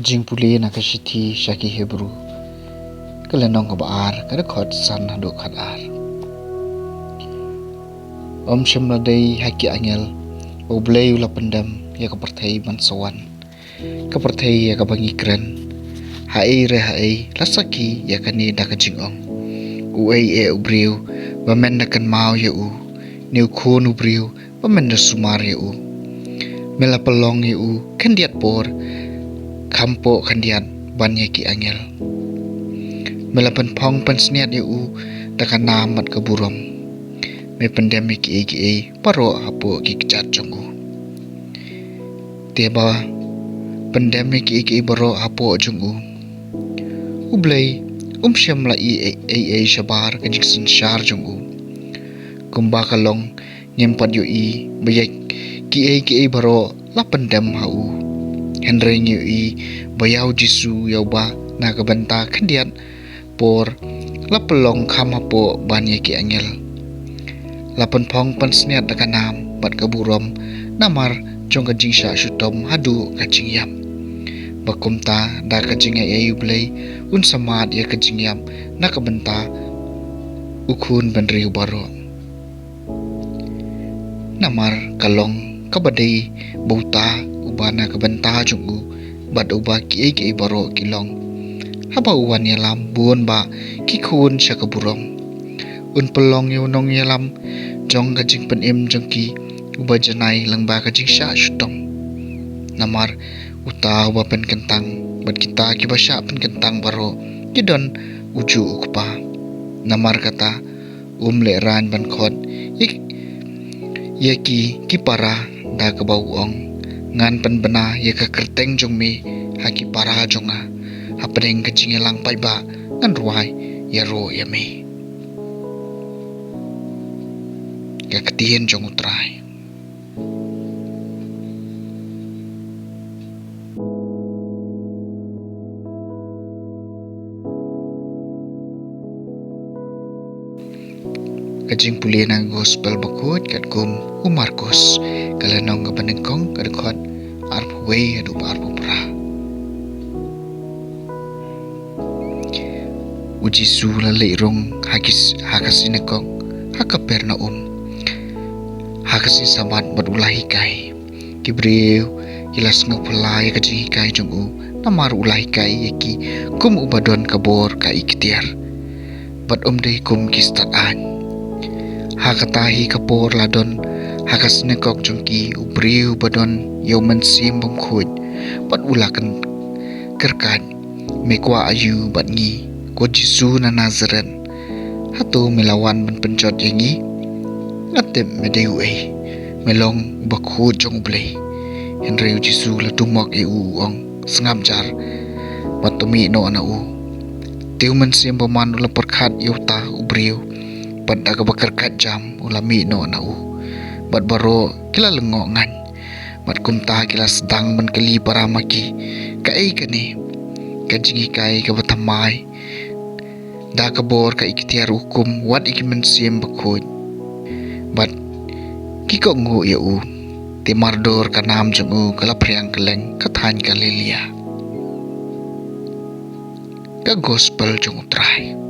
Kajing puli na kashiti shaki Hebrew. Kalenong kabaar kada khot san hadu khadar. Om shimladai haki angel. Oblay ula pendam ya kapertai bansawan. Kapertai ya kabangikran. Hai re hai lasaki ya kani da kajing ong. Uai ubriu bamen nakan mau ya u. Niu khon ubriu bamen da sumar ya u. Mela pelong ya u kandiat por. Kampo kandiat banyak ki angel. Melapan pong pensniat u dakan namat keburom. Me pandemik ki paro apo ki kecat jonggu. Tiba pandemik ki baro apo jonggu. Ublay syam la shabar kajiksen syar jonggu. Kumba kalong nyempat bayak ki baro la pandem hau. Henry ngi bayau jisu yau ba na kabanta kandiat por la pelong kama po banyak ki angel. Lapan pong pensniat dakanam bat kaburom namar jong kajing sya syutom hadu kajing yam. Bakumta da kajing ay ublay un samad ya kajing yam na kabanta ukun bandriu baro. Namar kalong kabadai bauta ubana kabanta jonggu bad uba ki baro kilong. Haba uwan yalam buon ba kikun sya kaburom. Un pelong yunong yalam jong kajing penim jongki uba janai lang ba kajing sya syutom. Namar uta uba pen kentang bad kita kibasya pen kentang baro kidon uju ukpa. Namar kata leran ban khot yaki kipara da kabauong ngan pen bena ya ka kerteng jong mi haki para jonga hapeng kajing lang pai ba ngan ruai ya ro ya mi ka ketien jong utrai. Kajing puli nang gospel bakut kat kum Markus kalenong kapanengkong kadukot arpu wei adu arpu pra. Uji su la leirong hakasinekong hakaperna hakasi sabat badulahi kai kibriu kilas ngapulai kajing kai jongu namar ulahi kai yaki kum ubadon kabor kai iktiar bad dei kum kistat an hakatahi kapor ladon hakasinekok jongki ubriu badon yomen sim bamkhud bad ulakan kerkan mekwa ayu bad ngi ko Jisu na Nazaren hatu melawan ben penjot yangi ngatem medeu melong bakhud jong blay Henry Jisu la tumok ong sengam jar batumi no ana tiu men sim baman ula perkhat yuta ubriu bad aga bakarkat jam ulami no ana bad baro kila lengo ngan bad kumta kila sedang men kali paramaki kai kani kajing kai ka batamai da kabor ka iktiar hukum wat ikimen sim bakhud bad kiko ngu ya timardor kanam jong kala priang keleng kathan kalilia ka gospel jong utrai.